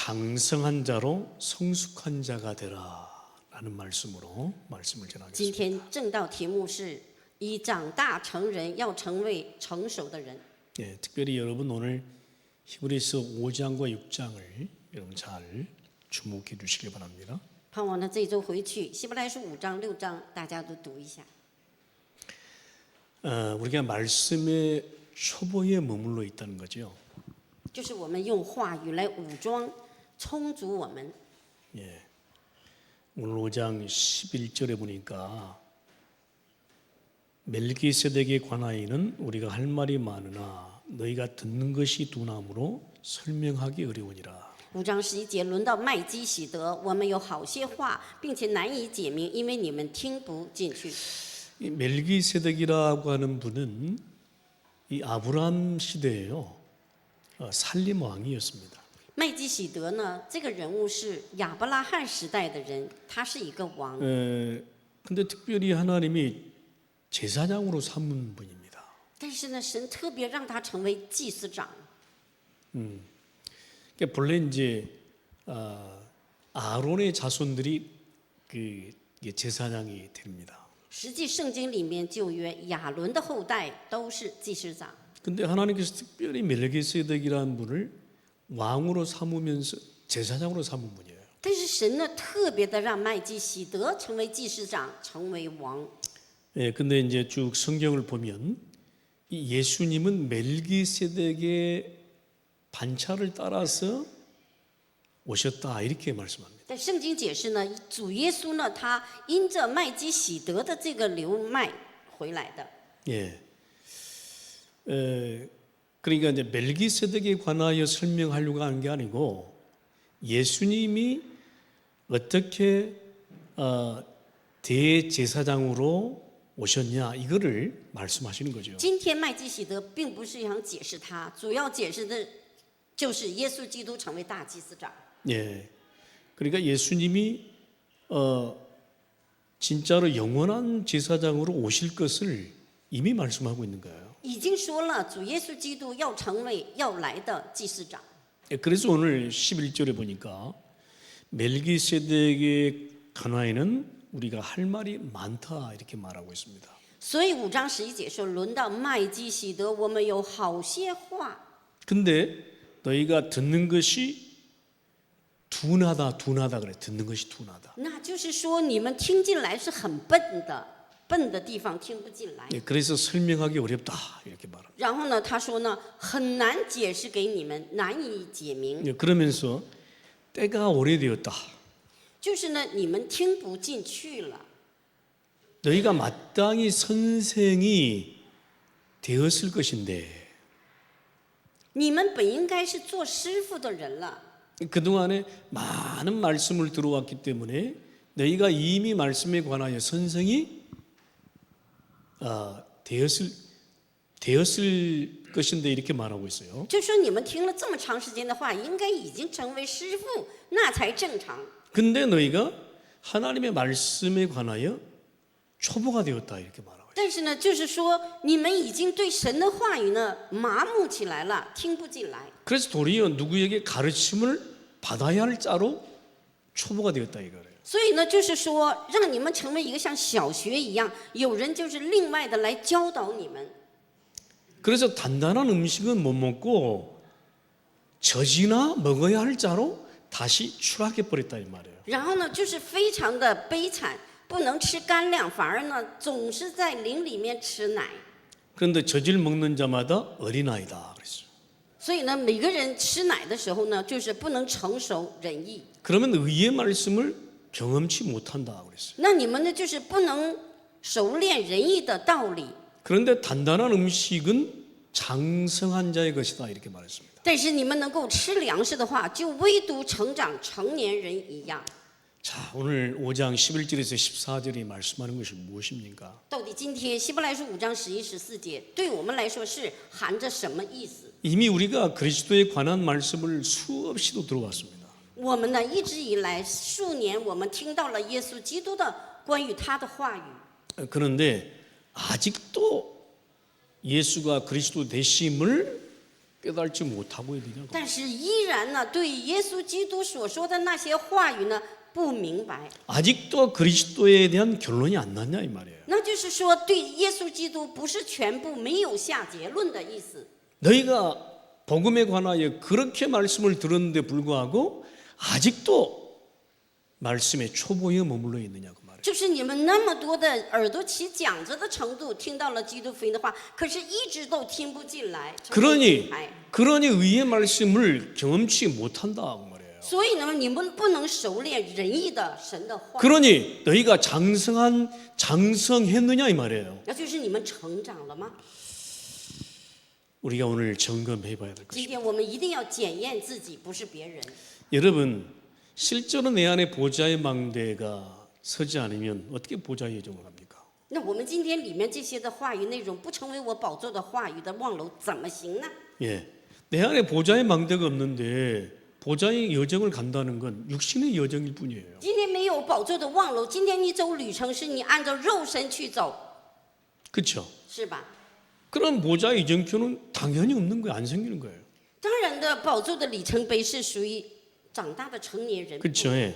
장성한 자로 성숙한 자가 되라라는 말씀으로 말씀을 今 전하겠습니다. 天正道题目是以长大成人，要成为成熟的人。 예, 특별히 여러분 오늘 히브리서 5장과 6장을 여러분 잘 주목해 주시기 바랍니다. 盼望呢这一周回去，希伯来书5章、6章大家都读一下。 우리가 말씀의 초보에 머물러 있다는 거죠. 就是我们用话语来武装、充足我们。 예, 오늘 5장 11절에 보니까 멜기세덱에 관하여는 우리가 할 말이 많으나 너희가 듣는 것이 둔함으로 설명하기 어려우니라. 5章11节轮到麦基洗德，我们有好些话，并且难以解明，因为你们听不进去。 이 멜기세덱이라고 하는 분은 이 아브라함 시대에요. 살림 왕이었습니다. 麦基洗德呢，这个人物是亚伯拉罕时代的人，他是一个王。 근데 특별히 하나님이 제사장으로 삼은 분입니다. 但是呢，神特别让他成为祭司长。 그러니까 본래 이제 아론의 자손들이 그 제사장이 됩니다. 实际圣经里面旧约亚伦的后代都是祭司长。 근데 하나님께서 특별히 멜기세덱이라는 분을 왕으로 삼으면서 제사장으로 삼은 분이에요. 但是神呢，特别的让麦基洗德成为祭司长，成为王。 예, 근데 이제 쭉 성경을 보면 이 예수님은 멜기세덱의 반차를 따라서 오셨다 이렇게 말씀합니다. 但圣经解释呢，主耶稣呢，他因着麦基洗德的这个流脉回来的。 예. 그러니까 이제 멜기세덱에 관하여 설명하려고 하는 게 아니고 예수님이 어떻게 대제사장으로 오셨냐 이거를 말씀하시는 거죠. 今天麦基洗德并不是想解释他，主要解释的就是耶稣基督成为大祭司长。 예. 그러니까 예수님이 진짜로 영원한 제사장으로 오실 것을 이미 말씀하고 있는 거예요. 已经说了，主耶稣基督要成为要来的祭司长。 예, 그래서 오늘 11절에 보니까 멜기세덱의 관하에는 우리가 할 말이 많다 이렇게 말하고 있습니다. 所以5章11节说，轮到麦基洗德，我们有好些话。 근데 너희가 듣는 것이 둔하다 그래. 듣는 것이 둔하다. 那就是说，你们听进来是很笨的，笨的地方听不进来。 예, 그래서 설명하기 어렵다 이렇게 말합니다. 然后呢，他说呢，很难解释给你们，难以解明。 예, 그러면서 때가 오래되었다. 就是呢，你们听不进去了。 너희가 마땅히 선생이 되었을 것인데 你们本应该是做师傅的人了。 그동안에 많은 말씀을 들어왔기 때문에 너희가 이미 말씀에 관하여 선생이 되었을 것인데 이렇게 말하고 있어요. 就说你们听了这么长时间的话，应该已经成为师傅，那才正常。 근데 너희가 하나님의 말씀에 관하여 초보가 되었다 이렇게 말하고 있어요. 但是呢，就是说你们已经对神的话语呢麻木起来了，听不进来。 그래서 도리어 누구에게 가르침을 받아야 할 자로 초보가 되었다 이거예요. 所以呢，就是说让你们成为一个像小学一样，有人就是另外的来教导你们。 그래서 단단한 음식은 못 먹고 젖이나 먹어야 할 자로 다시 추락해 버렸다 이 말이에요. 然后呢，就是非常的悲惨，不能吃干粮，反而呢总是在灵里面吃奶。 그런데 젖을 먹는 자마다 어린아이다 그랬어요. 所以呢，每个人吃奶的时候呢，就是不能成熟忍意。 그러면 의의 말씀을 경험치 못한다 그랬어요. 那你们呢，就是不能熟练仁义的道理。 그런데 단단한 음식은 장성한 자의 것이다 이렇게 말했습니다. 但是你们能够吃粮食的话，就唯独成长成年人一样。 자, 오늘 5장 11절에서 14절이 말씀하는 것이 무엇입니까? 到底今天希伯来书5章11、14节，对我们来说是含着什么意思？ 이미 우리가 그리스도에 관한 말씀을 수없이도 들어왔습니다. 我们呢，一直以来数年，我们听到了耶稣基督的关于他的话语。 그런데 아직도 예수가 그리스도 되심을 깨달지 못하고 있느냐고. 但是依然呢，对耶稣基督所说的那些话语呢不明白。 아직도 그리스도에 대한 결론이 안 났냐 이 말이에요. 那就是说，对耶稣基督不是全部没有下结论的意思。 너희가 복음에 관하여 그렇게 말씀을 들었는데 불구하고 아직도 말씀의 초보에 머물러 있느냐고 말이에요. 就是你们那么多的耳朵起讲着的程度，听到了基督福音的话，可是一直都听不进来。 그러니 의의 말씀을 경험치 못한다 그 말이에요. 所以呢，你们不能熟练仁义的神的话。 그러니 너희가 장성했느냐 이 말이에요. 那就是你们成长了吗？ 우리가 오늘 점검해봐야 될 今 것입니다. 天我们一定要检验自己，不是别人。 여러분 실제로 내 안에 보좌의 망대가 서지 않으면 어떻게 보좌의 예정을 합니까? 那我们今天里面这些的话语内容不成为我宝座的话语的望楼，怎么行呢？ 예, 내 안에 보좌의 망대가 없는데 보좌의 여정을 간다는 건 육신의 여정일 뿐이에요. 今天没有宝座的望楼，今天你走旅程是你按照肉身去走， 그렇죠? 是吧？ 그런 보좌의 이정표는 당연히 없는 거예요. 안 생기는 거예요. 当然的，宝座的里程碑是属于长大的成年人。 그렇죠? 예.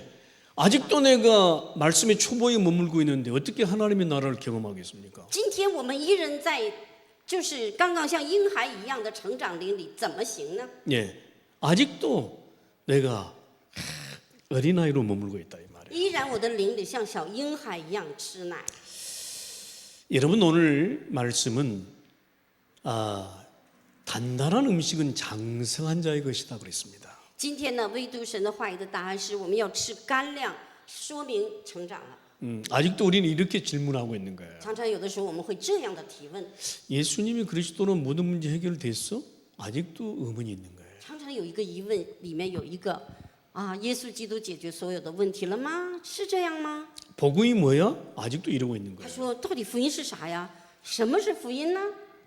아직도 내가 말씀의 초보에 머물고 있는데 어떻게 하나님의 나라를 경험하겠습니까? 今天我们依然在，就是刚刚像婴孩一样的成长龄里，怎么行呢？ 예, 아직도 내가 어린아이로 머물고 있다 이 말이에요. 依然我的灵里像小婴孩一样吃奶。 여러분 오늘 말씀은 단단한 음식은 장성한 자의 것이다 그랬습니다. 今天呢，唯独神的话语的答案是我们要吃干粮，说明成长了。 아직도 우리는 이렇게 질문하고 있는 거예요. 常常有的时候我们会这样的提问， 예수님이 그리스도로 모든 문제 해결됐어? 아직도 의문이 있는 거예요. 常常有一个疑问，里面有一个耶稣基督解决所有的问题了吗？是这样吗？ 복음이 뭐야? 아직도 이러고 있는 他 거예요. 说，到底福音是啥呀？什么是福音呢？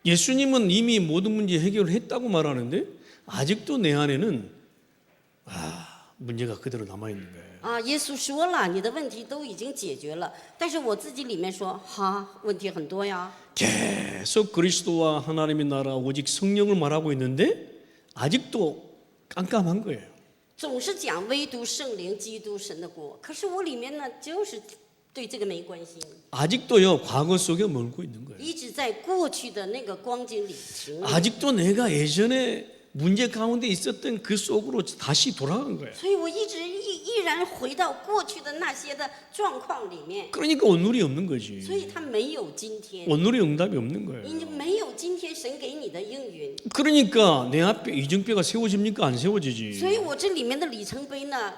예수님은 이미 모든 문제 해결을 했다고 말하는데 아직도 내 안에는 문제가 그대로 남아 있는 거예요. 耶稣说了，你的问题都已经解决了，但是我自己里面说，问题很多呀。 계속 그리스도와 하나님의 나라 오직 성령을 말하고 있는데 아직도 깜깜한 거예요. 总是讲唯独圣灵、基督、神的国，可是我里面呢，就是对这个没关心， 아직도요 과거 속에 몰고 있는 거예요. 一直在过去的那个光景里停留。 아직도 내가 예전에 문제 가운데 있었던 그 속으로 다시 돌아간 거예요. 所以我一直依然回到过去的那些的状况里面， 그러니까 온누리 없는 거지. 所以他没有今天， 온누리 응답이 없는 你 거예요. 就没有今天神给你的应允。 그러니까 내 앞에 이정표가 세워집니까? 안 세워지지. 所以我这里面的里程碑呢，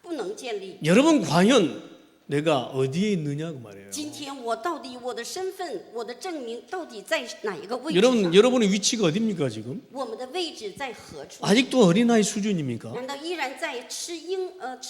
不能建立。 여러분 과연 내가 어디에 있느냐 그 말이에요. 今天我到底我的身份、我的证明到底在哪一个位置上？ 여러분의 위치가 어딥니까 지금? 我们的位置在何处？ 아직도 어린아이 수준입니까? 难道依然在吃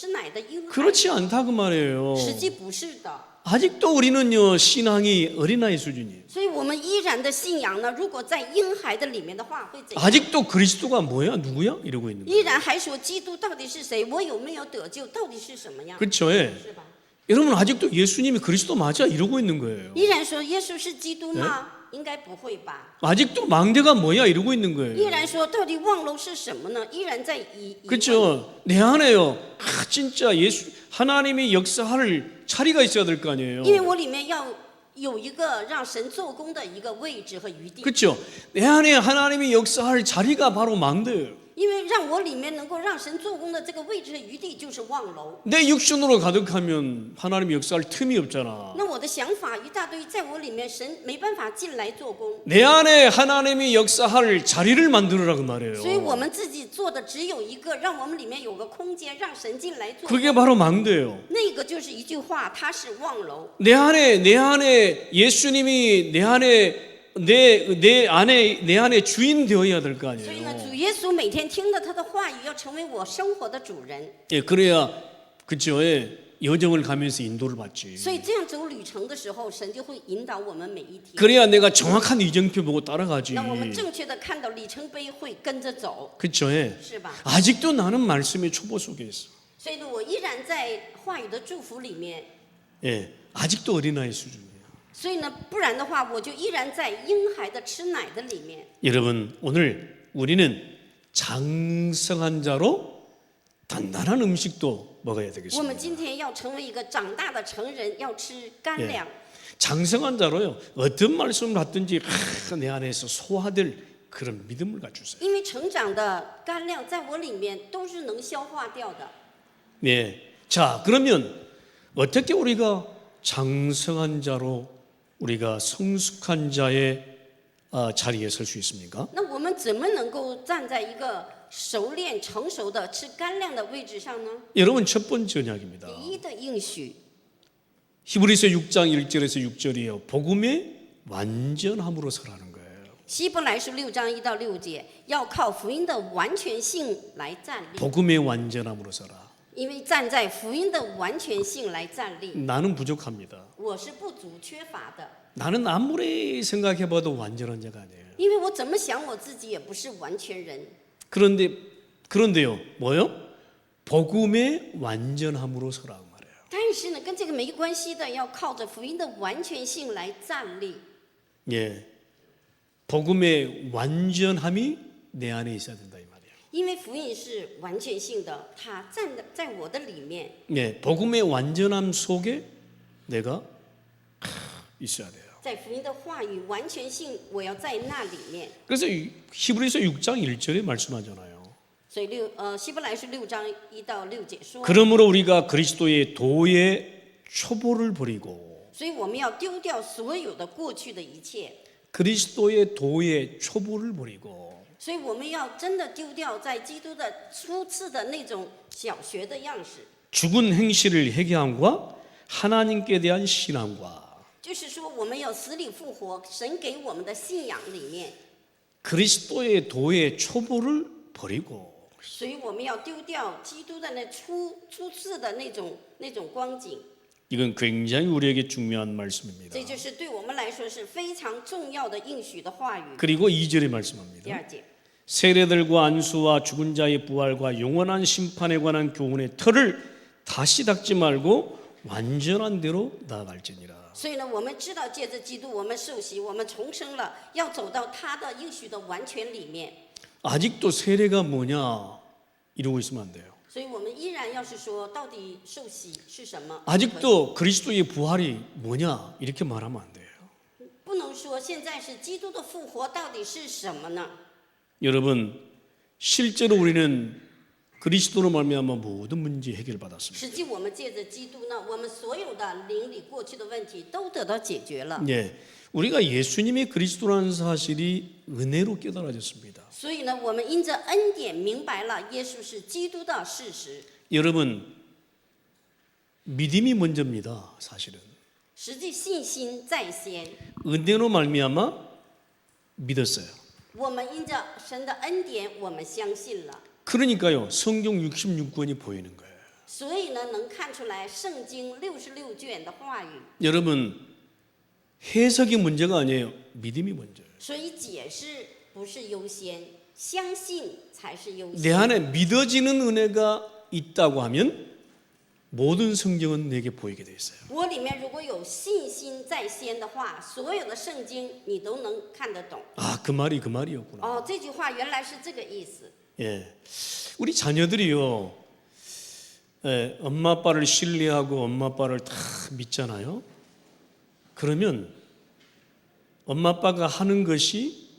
奶的婴孩？ 그렇지 않다 그 말이에요. 实际不是的。 아직도 우리는요 신앙이 어린아이 수준이에요. 所以我们依然的信仰呢，如果在婴孩的里面的话，会怎样？ 아직도 그리스도가 뭐야 누구야 이러고 있는 依 거예요. 然还说基督到底是谁？我有没有得救？到底是什么样？ 그렇죠? 예. 是吧？ 여러분 아직도 예수님이 그리스도 맞아 이러고 있는 거예요. 依然说耶稣是基督吗？应该不会吧？ 아직도 망대가 뭐야 이러고 있는 依 거예요. 然说到底望楼是什么呢？依然在疑问。 그렇죠? 내 안에요. 진짜 예수 하나님이 역사할 자리가 있어야 될 거 아니에요. 因为我里面要有一个让神做工的一个位置和余地。 그렇죠? 내 안에 하나님이 역사할 자리가 바로 망대예요. 因为让我里面能够让神做工的这个位置和余地就是望楼。 내 육신으로 가득하면 하나님이 역사할 틈이 없잖아. 那我的想法一大堆，在我里面神没办法进来做工。 내 안에 하나님이 역사할 자리를 만들어라 그 말이에요. 所以我们自己做的只有一个，让我们里面有个空间，让神进来做工。 그게 바로 망대예요. 那个就是一句话，它是望楼。 내 안에 예수님이 내 안에 주인 되어야 될 거 所以呢， 아니에요. 主耶稣每天听的他的话语，要成为我生活的主人。 예, 그래야 그죠? 예, 여정을 가면서 인도를 받지. 所以这样走旅程的时候，神就会引导我们每一天。 그래야 내가 정확한 이정표 보고 따라가지. 让我们正确的看到里程碑，会跟着走， 그죠? 예. 是吧？ 아직도 나는 말씀의 초보 속에 있어. 所以呢，我依然在话语的祝福里面。 예, 아직도 어린아이 수준이에요. 所以呢，不然的话，我就依然在婴孩的吃奶的里面。 여러분 오늘 우리는 장성한 자로 단단한 음식도 먹어야 我们 되겠습니다. 今天要成为一个长大的成人，要吃干粮。 장성한 자로요. 어떤 말씀을 하든지 내 안에서 소화될 그런 믿음을 갖추세요. 因为成长的干粮在我里面都是能消化掉的。 네. 자, 그러면 어떻게 우리가 장성한 자로 우리가 성숙한 자의 자리에 설 수 있습니까? 那我们怎么能够站在一个熟练、成熟的吃干粮的位置上呢？ 여러분 첫 번째 언약입니다. 第一的应许， 히브리서 6장 1절에서 6절이에요. 복음의 완전함으로 설하는 거예요. 希伯来书6章1到6节，要靠福音的完全性来站立， 복음의 완전함으로 설하. 因为站在福音的完全性来站立， 나는 부족합니다. 我是不足缺乏的， 나는 아무리 생각해봐도 완전한 자가 아니에요. 因为我怎么想我自己也不是完全人。 그런데요, 뭐요? 복음의 완전함으로 설하 말이에요. 但是呢，跟这个没关系的，要靠着福音的完全性来站立。 예, 복음의 완전함이 내 안에 있어야 된다 이 말이에요. 因为福音是完全性的，它站在我的里面。 예, 복음의 완전함 속에 내가 있어야 돼요. 在福音的话语完全性，我要在那里面。 그래서 히브리서 6장 1절에 말씀하잖아요. 所以希伯来书6章1到6节说， 그러므로 우리가 그리스도의 도의 초보를 버리고 所以我们要丢掉所有的过去的一切， 그리스도의 도의 초보를 버리고 所以我们要真的丢掉在基督的初次的那种小学的样式， 죽은 행실을 회개함과 하나님께 대한 신앙과 就是说我们有死里复活，神给我们的信仰里面， 그리스도의 도의 초보를 버리고 所以我们要丢掉基督的那初次的那种光景。 이건 굉장히 우리에게 중요한 말씀입니다. 这就是对我们来说是非常重要的应许的话语。 그리고 2절에 第 말씀합니다. 二节， 세례들과 안수와 죽은 자의 부활과 영원한 심판에 관한 교훈의 틀을 다시 닦지 말고 완전한 대로 나아갈지니라. 所以呢，我们知道借着基督，我们受洗，我们重生了，要走到他的应许的完全里面。 아직도 세례가 뭐냐 이러고 있으면 안 돼요. 所以我们依然要是说，到底受洗是什么？ 아직도 그리스도의 부활이 뭐냐 이렇게 말하면 안 돼요. 不能说现在是基督的复活到底是什么呢？ 여러분 실제로 우리는 그리스도로 말미암아 모든 문제 해결받았습니다. 实际我们借着基督呢，我们所有的灵里过去的问题都得到解决了。 예, 우리가 예수님이 그리스도라는 사실이 은혜로 깨달아졌습니다. 所以呢，我们因着恩典明白了耶稣是基督的事实。 여러분 믿음이 먼저입니다. 사실은 实际信心在先， 은혜로 말미암아 믿었어요. 我们因着神的恩典，我们相信了。 그러니까요 성경 66권이 보이는 거예요. 所以呢，能看出来圣经66卷的话语。 여러분 해석이 문제가 아니에요. 믿음이 먼저예요. 所以解释不是优先，相信才是优 내 先。 안에 믿어지는 은혜가 있다고 하면 모든 성경은 내게 보이게 돼 있어요. 我里面如果有信心在先的话，所有的圣经你都能看得懂。 아, 그 말이었구나. 哦，这句话原来是这个意思。 예. 우리 자녀들이요. 예, 엄마 아빠를 신뢰하고 엄마 아빠를 다 믿잖아요. 그러면 엄마 아빠가 하는 것이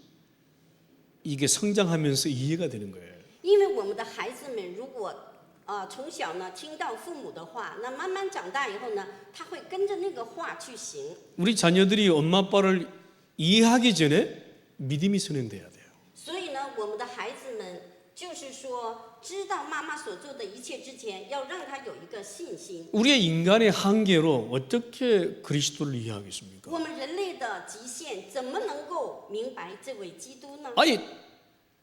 이게 성장하면서 이해가 되는 거예요. 因为我们的孩子们如果从小呢听到父母的话，那慢慢长大以后呢，他会跟着那个话去行。 우리 자녀들이 엄마 아빠를 이해하기 전에 믿음이 선행돼야 돼요. 所以呢，我们的孩子们就是说，知道妈妈所做的一切之前，要让他有一个信心。 우리의 인간의 한계로 어떻게 그리스도를 이해하겠습니까? 我们人类的极限怎么能够明白这位基督呢？ 아니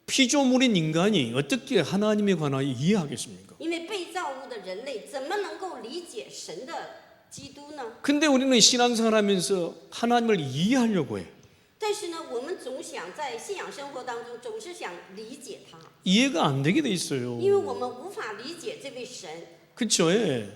피조물인 인간이 어떻게 하나님에 관하여 이해하겠습니까? 因为被造物的人类怎么能够理解神的基督呢？ 근데 우리는 신앙생활하면서 하나님을 이해하려고 해. 但是呢，我们总想在信仰生活当中，总是想理解他， 이해가 안 되게 돼 있어요. 因为我们无法理解这位神。 그렇죠? 예.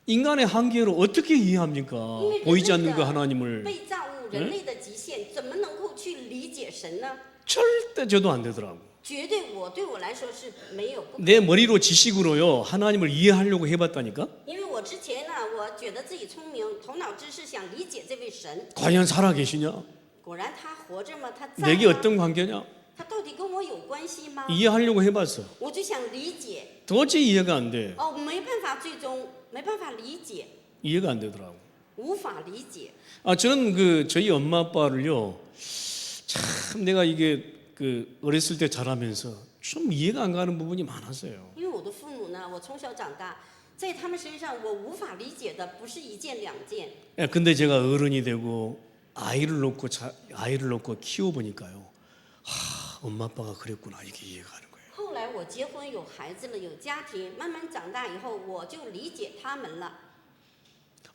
인간의 한계로 어떻게 이해합니까? 因为 보이지 人 않는 그 类的 하나님을 被造物人类的极限，怎么能够去理解神呢？ 절대 저도 안 되더라고. 绝对对我来说是没有不可 내 머리로 지식으로요 하나님을 이해하려고 해봤다니까. 因为我之前呢，我觉得自己聪明，头脑知识想理解这位神， 과연 살아계시냐? 果然他活着吗？他在 내게 吗？ 어떤 관계냐? 他到底跟我有关系吗？ 이해하려고 해봤어. 我就想理解， 도저히 이해가 안 돼. 没办法，最终没办法理解， 이해가 안 되더라고. 无法理解。 저는 저희 엄마 아빠를요 참 내가 이게 어렸을 때 자라면서 좀 이해가 안 가는 부분이 많았어요. 因为我的父母呢，我从小长大，在他们身上我无法理解的不是一件两件。 근데 제가 어른이 되고 아이를 놓고 키워 보니까요. 엄마 아빠가 그랬구나 이게 이해가 가는 거예요. 后来我结婚有孩子了，有家庭，慢慢长大以后，我就理解他们了。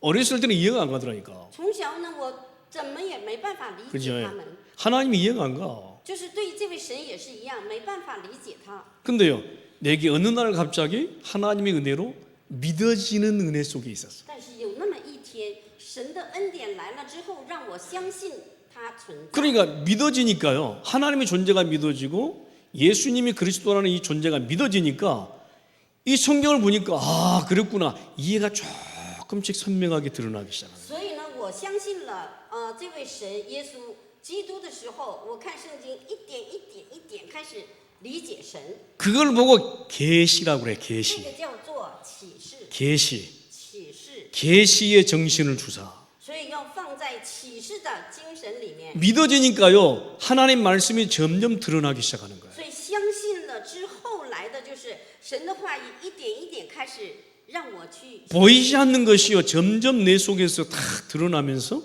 어렸을 때는 이해가 안 가더라니까. 从小呢，我怎么也没办法理解 그죠? 他们， 하나님이 이해가 안 가. 就是对于这位神也是一样，没办法理解他。 근데요 내게 어느 날 갑자기 하나님의 은혜로 믿어지는 은혜 속에 있었어. 但是有那么一天，神的恩典来了之后，让我相信他存在。 그러니까 믿어지니까요 하나님의 존재가 믿어지고 예수님이 그리스도라는 이 존재가 믿어지니까 이 성경을 보니까 그랬구나 이해가 조금씩 선명하게 드러나기 시작합니다. 所以呢，我相信了这位神耶稣基督的时候，我看圣经一点一点一点开始理解神， 그걸 보고 계시라고 그래. 这 계시. 个叫做启示， 계시. 启示， 계시의 정신을 주사. 所以要放在启示的精神里面。 믿어지니까요 하나님 말씀이 점점 드러나기 시작하는 거예요. 所以相信了之后来的就是神的话语一点一点开始让我去， 보이지 않는 것이요 점점 내 속에서 다 드러나면서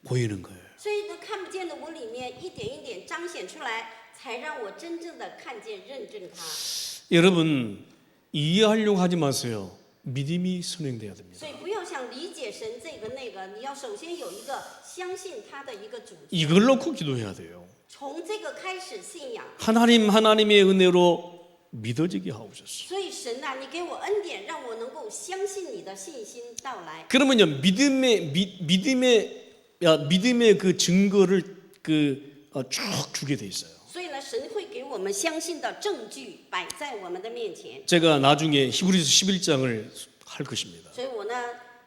보이는 거예요. 所以都看不见的我里面一点一点彰显出来，才让我真正的看见认证它。 여러분 이해하려고 하지 마세요. 믿음이 선행돼야 됩니다. 所以不要想理解神这个那个，你要首先有一个相信他的一个主题， 이걸 놓고 기도해야 돼요. 从这个开始信仰。 하나님의 은혜로 믿어지게 하옵소서. 所以神啊，你给我恩典，让我能够相信你的信心到来。 그러면요 믿음의 그 증거를 쭉 주게 돼 있어요. 所以呢，神会给我们相信的证据摆在我们的面前。 제가 나중에 히브리서 11장을 할 것입니다. 所以我呢，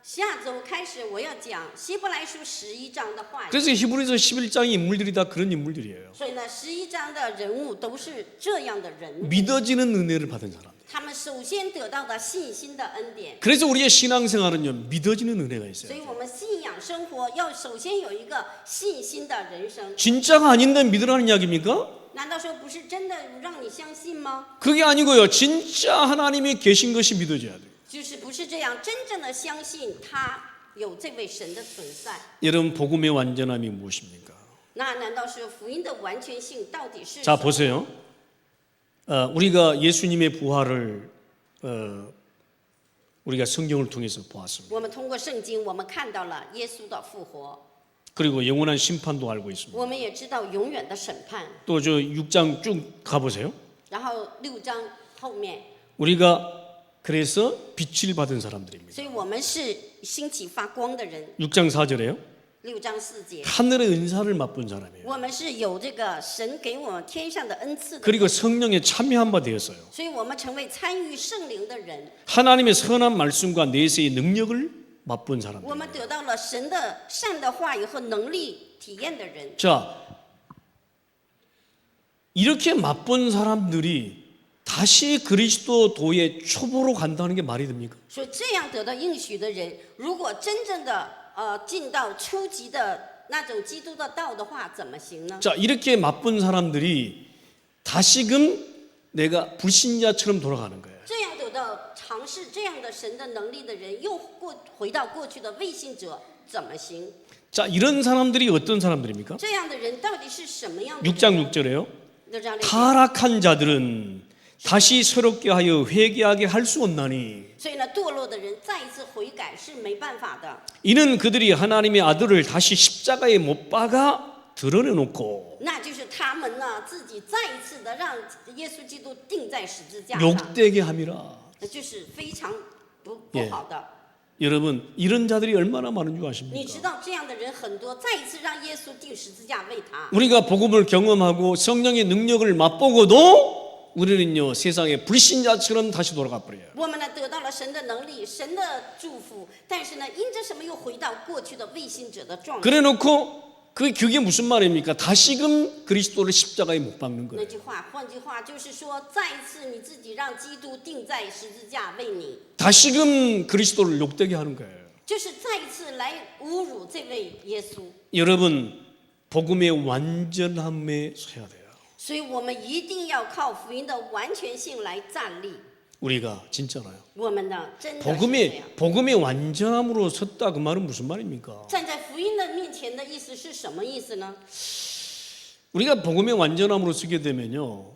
下周开始我要讲希伯来书11章的话语。 그래서 히브리서 11장의 인물들이 다 그런 인물들이에요. 所以呢，11章的人物都是这样的人物， 믿어지는 은혜를 받은 사람들. 他们首先得到的信心的恩典。 그래서 우리의 신앙생활은요 믿어지는 은혜가 所 있어요. 以我们信仰生活要首先有一个信心的人生。 진짜가 아닌데 믿으라는 이야기입니까? 难道说不是真的让你相信吗？ 그게 아니고요. 진짜 하나님이 계신 것이 믿어져야 돼요. 就是不是这样，真正的相信他有这位神的存在。 여러분 복음의 완전함이 무엇입니까? 那难道是福音的完全性到底是 자 什么？ 보세요. 우리가 예수님의 부활을 우리가 성경을 통해서 보았습니다. 我们通过圣经，我们看到了耶稣的复活， 그리고 영원한 심판도 알고 있습니다. 我们也知道永远的审判。 또 저 6장 쭉 가보세요. 然后6章后面， 우리가 그래서 빛을 받은 사람들입니다. 所以我们是兴起发光的人。 6장 4절에요. 6章4节， 하늘의 은사를 맛본 사람이에요. 我们是有这个神给我们天上的恩赐的， 그리고 성령에 참여한 바 되었어요. 所以我们成为参与圣灵的人。 하나님의 선한 말씀과 내세의 능력을 맛본 사람들. 我们得到了神的善的话语和能力体验的人。 자, 이렇게 맛본 사람들이 다시 그리스도도의 초보로 간다는 게 말이 됩니까? 所以这样得到应许的人，如果真正的进到初级的那种基督的道的话，怎么行呢？ 자, 이렇게 맛본 사람들이 다시금 내가 불신자처럼 돌아가는 거예요. 这样得到尝试这样的神的能力的人，又回到过去的未信者，怎么行？ 자, 이런 사람들이 어떤 사람들입니까? 这样的人到底是什么样的人？ 6장 6절에요. 6章6节。 타락한 자들은 다시 새롭게 하여 회개하게 할 수 없나니 所以呢，堕落的人再一次悔改是没办法的。 이는 그들이 하나님의 아들을 다시 십자가에 못 박아 드러내놓고 那就是他们呢自己再一次的让耶稣基督钉在十字架上， 욕되게 함이라. 那就是非常不 예 好的。 여러분 이런 자들이 얼마나 많은 줄 你 아십니까? 知道这样的人很多，再一次让耶稣钉十字架为他。 우리가 복음을 경험하고 성령의 능력을 맛보고도 우리는요 세상의 불신자처럼 다시 돌아가 버려요. 我们呢得到了神的能力、神的祝福，但是呢，因着什么又回到过去的未信者的状态？ 그래놓고 그게 무슨 말입니까? 다시금 그리스도를 십자가에 못 박는 那 거예요. 句话，换句话就是说，再一次你自己让基督钉在十字架为你， 다시금 그리스도를 욕되게 하는 거예요. 就是再一次来侮辱这位耶稣。 여러분 복음의 완전함에 서야 돼요. 所以我们一定要靠福音的完全性来站立。 우리가 진짜로요. 我们呢，真的是这样。 복음의 완전함으로 섰다 그 말은 무슨 말입니까? 站在福音的面前的意思是什么意思呢？ 우리가 복음의 완전함으로 서게 되면요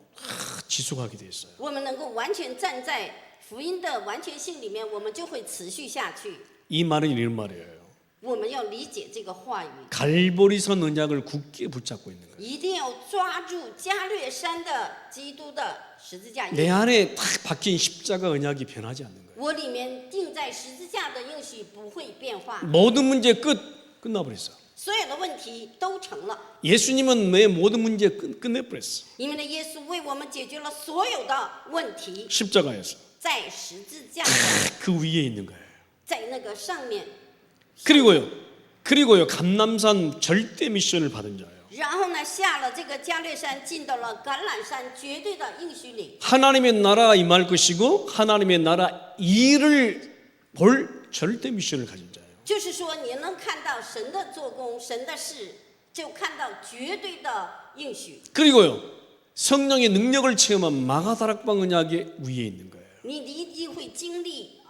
지속하게 돼 있어요. 我们能够完全站在福音的完全性里面，我们就会持续下去。 이 말은 이런 말이에요. 我们要理解这个话语， 갈보리선 언약을 굳게 붙잡고 있는 거예요. 一定要抓住加略山的基督的十字架。 내 안에 딱 박힌 십자가 언약이 변하지 않는 거예요. 我里面钉在十字架的应许不会变化， 모든 문제 끝나버렸어. 所有的问题都成了， 예수님은 내 모든 문제 끝내버렸어. 因为呢，耶稣为我们解决了所有的问题， 십자가에서 在十字架， 그 위에 있는 거예요. 在那个上面。 그리고요 감남산 절대 미션을 받은 자예요. 然后呢，下了这个加略山，进到了橄榄山绝对的应许里。 하나님의 나라가 임할 것이고 하나님의 나라 일을 볼 절대 미션을 가진 자예요. 就是说，你能看到神的做工，神的事，就看到绝对的应许。 그리고요 성령의 능력을 체험한 마가다락방 언약의 위에 있는 거예요. 你一定会经历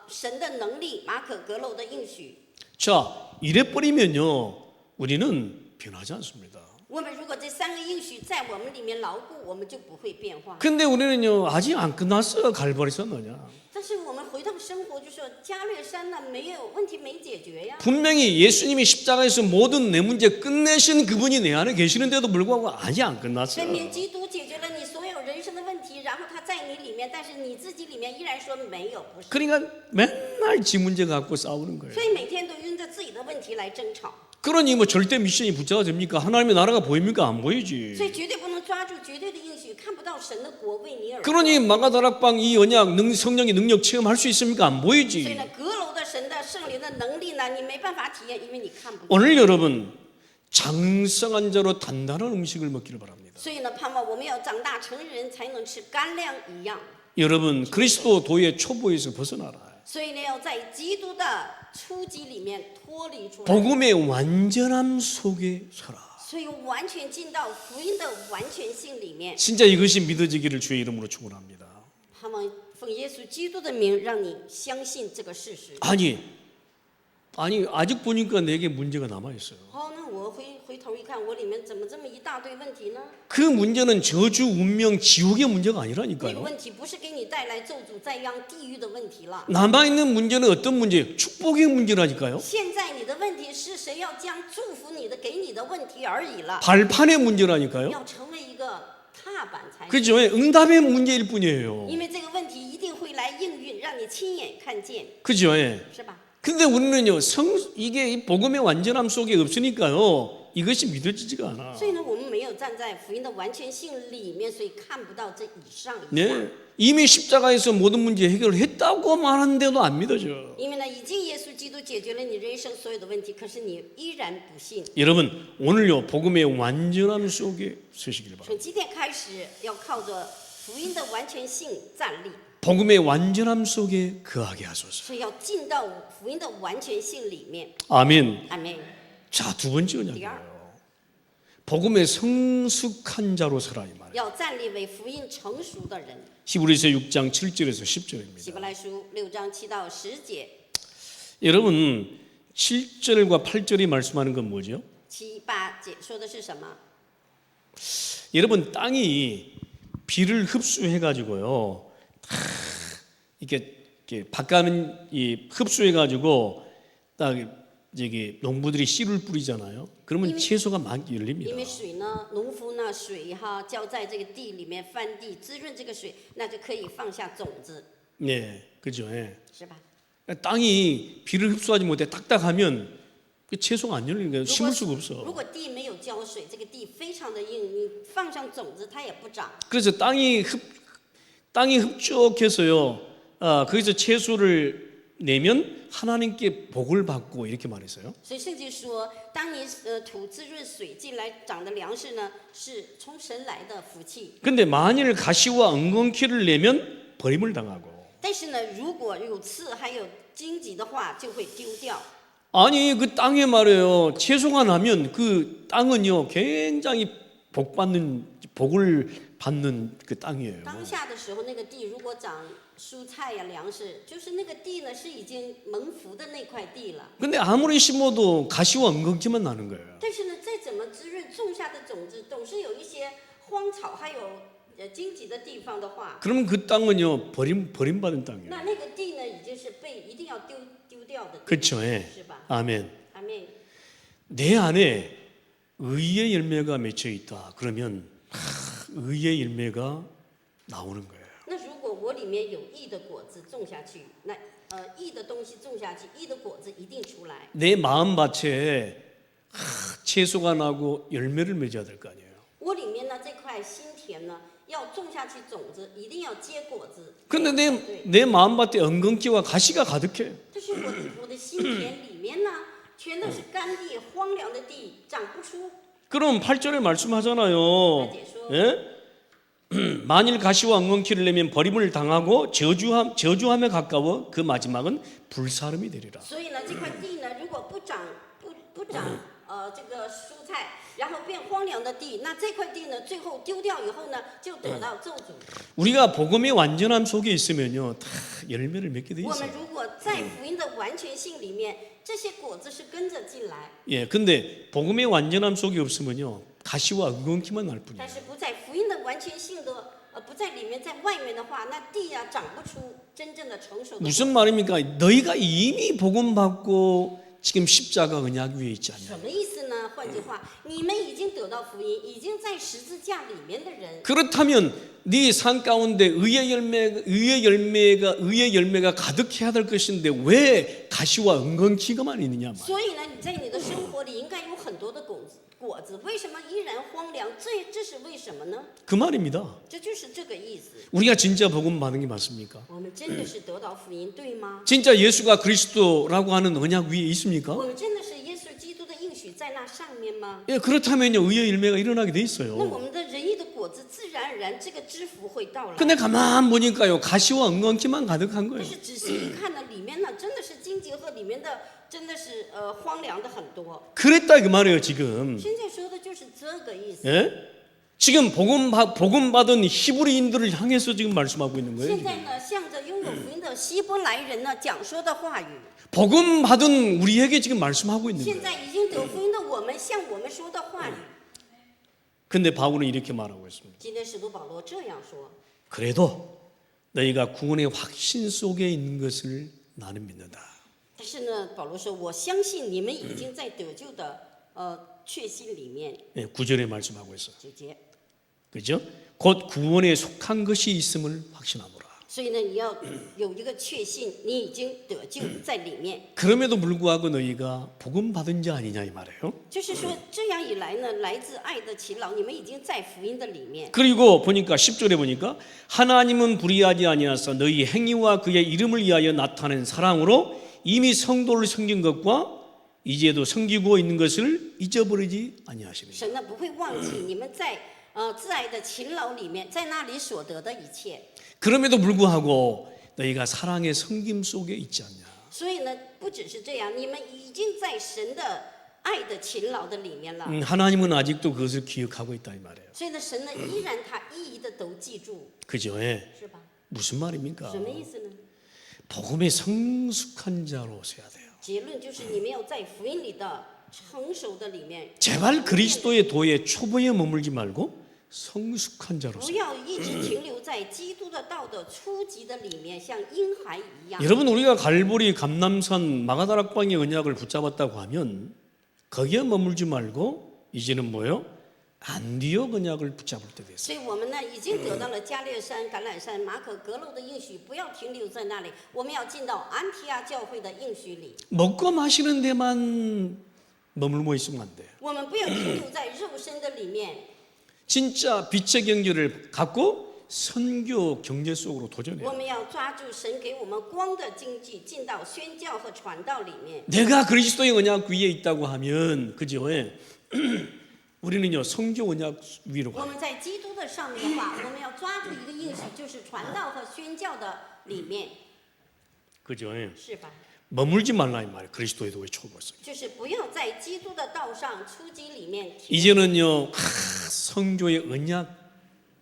神的能力，马可阁楼的应许。 자 이래버리면요 우리는 변하지 않습니다. 我们如果这三个应许在我们里面牢固，我们就不会变化。 근데 우리는요 아직 안 끝났어요. 갈보리선 언약. 但是我们回到生活，就说加略山呢，没有问题没解决呀。 분명히 예수님이 십자가에서 모든 내 문제 끝내신 그분이 내 안에 계시는데도 불구하고 아직 안 分 끝났어요. 明基督解决了你所有人生的问题，然后他在你里面，但是你自己里面依然说没有，不是。 그러니까 맨날 지 문제 갖고 싸우는 거예요. 所以每天都因着自己的问题来争吵， 그러니 뭐 절대 미션이 붙잡아 됩니까? 하나님의 나라가 보입니까? 안 所 보이지. 以绝对不能抓住绝对的应许，看不到神的国为你而活。 그러니 마가다락방 이 언약 성령의 능력 체험할 수 있습니까? 안 所以 보이지. 呢，阁楼的神的圣灵的能力呢，你没办法体验，因为你看不见。 오늘 여러분 장성한 자로 단단한 음식을 먹기를 바랍니다. 所以呢，盼望我们要长大成人，才能吃干粮一样。 여러분 그리스도 도의 초보에서 벗어나라. 所以呢，要在基督的初级里面脱离出来， 복음의 완전함 속에 서라. 所以完全进到福音的完全性里面。 진짜 이것이 믿어지기를 주의 이름으로 축원합니다. 盼望奉耶稣基督的名，让你相信这个事实。 아니 아직 보니까 내게 문제가 남아 있어요. 好，那我回头一看，我里面怎么这么一大堆问题呢？ 그 문제는 저주 운명 지옥의 문제가 那个 아니라니까요. 问题不是给你带来咒诅灾殃、地狱的问题了。 남아 있는 문제는 어떤 문제? 축복의 문제라니까요. 现在你的问题是谁要将祝福你的给你的问题而已了， 발판의 문제라니까요. 要成为一个踏板才行。 그죠? 응답의 문제일 뿐이에요. 因为这个问题一定会来应运，让你亲眼看见， 그죠? 예. 是吧？ 근데 우리는요 이게 이 복음의 완전함 속에 없으니까요 이것이 믿어지지가 않아. 所以呢，我们没有站在福音的完全性里面，所以看不到这以上以下。 네. 이미 십자가에서 모든 문제 해결을 했다고 말하는데도 안 믿어져. 因为呢，已经耶稣基督解决了你人生所有的问题，可是你依然不信。 여러분 오늘요 복음의 완전함 속에 서시길 바랍니다. 从今天开始，要靠着福音的完全性站立， 복음의 완전함 속에 거하게 하소서. 所以要进到福音的完全性里面。 아멘. 阿门。 자, 두 번째 언약이에요. 복음의 성숙한 자로 서라 이 말이에요. 要站立为福音成熟的人。 히브리서 6장 7절에서 10절입니다. 希伯来书6章7到10节， 여러분 7절과 8절이 말씀하는 건 뭐죠? 7、8节说的是什么？ 여러분 땅이 비를 흡수해 가지고요. 이렇게 바깥은 이 흡수해 가지고 딱 저기 농부들이 씨를 뿌리잖아요. 그러면 채소가 막 열립니다. 因为水呢，农夫呢，水浇在这个地里面，翻地滋润这个水，那就可以放下种子， 네, 그죠? 예. 是吧？ 땅이 비를 흡수하지 못해 딱딱하면 그 채소가 안 열리는 거예요. 如 심을 果 수가 如 없어. 果地没有浇水，这个地非常的硬，你放上种子它也不长。 그래서 땅이 흡족해서요. 거기서 채소를 내면 하나님께 복을 받고 이렇게 말했어요. 所以圣经说，当你土滋润水进来长的粮食呢，是从神来的福气。 근데 만일 가시와 엉겅퀴를 내면 버림을 당하고. 但是呢，如果有刺还有荆棘的话，就会丢掉。 아니 그 땅에 말이에요. 채소가 나면 그 땅은요 굉장히 복을 받는 그 땅이에요. 当下的时候，那个地如果长蔬菜呀、粮食，就是那个地呢是已经蒙福的那块地了。 근데 아무리 심어도 가시와 엉겅퀴만 나는 거예요. 但是呢，再怎么滋润种下的种子，总是有一些荒草还有荆棘的地方的话， 그러면 그 땅은요 버림받은 땅이에요. 那个地呢已经是被一定要丢掉的地， 그렇죠. 예. 是吧？ 아멘. 阿妹， 내 안에 의의 열매가 맺혀 있다. 그러면 의의 열매가 나오는 거예요. 那如果我里面有义的果子种下去，那义的东西种下去，义的果子一定出来。 내 마음밭에 채소가 나고 열매를 맺어야 될 거 아니에요. 我里面呢这块心田呢，要种下去种子，一定要结果子。 근데 对， 내 마음밭에 엉겅퀴와 가시가 가득해. 但是我的心田里面呢，全都是干地、荒凉的地，长不出。 그럼 8절에 말씀하잖아요. 大姐说， 예? 만일 가시와 엉겅퀴를 내면 버림을 당하고 저주함에 가까워 그 마지막은 불사름이 되리라. 所以呢，这块地呢，如果不长这个蔬菜，然后变荒凉的地，那这块地呢，最后丢掉以后呢，就得到咒诅。 우리가 복음의 완전함 속에 있으면요 다 열매를 맺게 돼 我们 있어요. 如果在福音的完全性里面，这些果子是跟着进来， 예, 근데 복음의 완전함 속에 없으면요 가시와 엉겅퀴만 날 뿐이에요. 但是不在福音的完全性的不在里面，在外面的话，那地呀、长不出真正的成熟的。 무슨 말입니까? 너희가 이미 복음 받고 지금 십자가 언약 위에 있지 않냐? 什么意思呢？换句话，你们已经得到福音，已经在十字架里面的人， 그렇다면 네 삶 가운데 의의 열매가 가득해야 될 것인데 왜 가시와 엉겅퀴가만 있느냐? 所以呢，你在你的生活里应该有很多的果子，为什么依然荒凉？这是为什么呢？ 그 말입니다. 这就是这个意思。 우리가 진짜 복음 받은 게 맞습니까? 我们真的是得到福音，对吗？ 진짜 예수가 그리스도라고 하는 언약 위에 있습니까? 我们真的是耶稣基督的应许在那上面吗？ 예, 그렇다면요 의의 열매가 일어나게 돼 那 있어요. 我们的仁义的果子，自然而然这个知福会到来。 근데 가만 보니까요 가시와 엉겅퀴만 가득한 但 거예요. 是仔细一看呢，里面呢真的是荆棘和里面的真的是荒凉的很多。 그랬다 그 말이에요 지금. 现在说的就是这个意思。 예? 지금 복음 받은 히브리인들을 향해서 지금 말씀하고 있는 거예요. 现 지금. 在呢，向着拥有福音的希伯来人呢讲说的话语， 복음 받은 우리에게 지금 말씀하고 있는 现 거예요. 在已经得福音的我们向我们说的话语。 근데 바울은 이렇게 말하고 있습니다. 今天使徒保罗这样说： 그래도 너희가 구원의 확신 속에 있는 것을 나는 믿는다. 但是呢，保罗说，我相信你们已经在得救的确信里面。 예, 9절에 말씀하고 있어요. 9节， 그죠? 곧 구원에 속한 것이 있음을 확신하노라. 所以呢，你要有一个确信，你已经得救在里面。 그럼에도 불구하고 너희가 복음 받은 자 아니냐 이 말이에요. 就是说，这样以来呢，来自爱的勤劳，你们已经在福音的里面。 그리고 보니까 10절에 보니까 하나님은 불의하지 아니하사 너희 행위와 그의 이름을 위하여 나타낸 사랑으로 이미 성도를 섬긴 것과 이제도 섬기고 있는 것을 잊어버리지 아니하십니다. 神呢不会忘记你们在自爱的勤劳里面，在那里所得的一切。 그럼에도 불구하고 너희가 사랑의 섬김 속에 있지 않냐. 所以呢，不只是这样，你们已经在神的爱的勤劳的里面了。 하나님은 아직도 그것을 기억하고 있다 이 말이에요. 所以呢，神呢依然他一一的都记住， 그죠? 예. 是吧？ 무슨 말입니까? 什么意思呢？ 복음의 성숙한 자로 서야 돼요. 结论就是你们要在福音里的成熟的里面， 제발 그리스도의 도에 초보에 머물지 말고 성숙한 不 자로서. 要一直停留在基督的道的初级的里面，像婴孩一样。 여러분 우리가 갈보리 감남산 마가다락방의 언약을 붙잡았다고 하면 거기에 머물지 말고 이제는 뭐요? 안디옥 언약을 붙잡을 때 됐어요. 所以我们呢已经得到了加略山、橄榄山、马可阁楼的应许，不要停留在那里，我们要进到安提阿教会的应许里。 먹고 마시는 데만 머물러 있으면 안 돼요. 我们不要停留在肉身的里面， 진짜 빛의 경제를 갖고 선교 경제 속으로 도전해요. 我们要抓住神给我们光的经济，进到宣教和传道里面。 내가 그리스도의 언약 위에 있다고 하면 그죠? 우리는요 성교 언약 위로 我 가요. 们在基督的上面的话，我们要抓住一个应许，就是传道和宣教的里面， 그죠? 是吧？ 머물지 말라 이 말이에요. 그리스도의 도에 초보서. 就是不要在基督的道上出击里面停。 이제는요 성교의 언약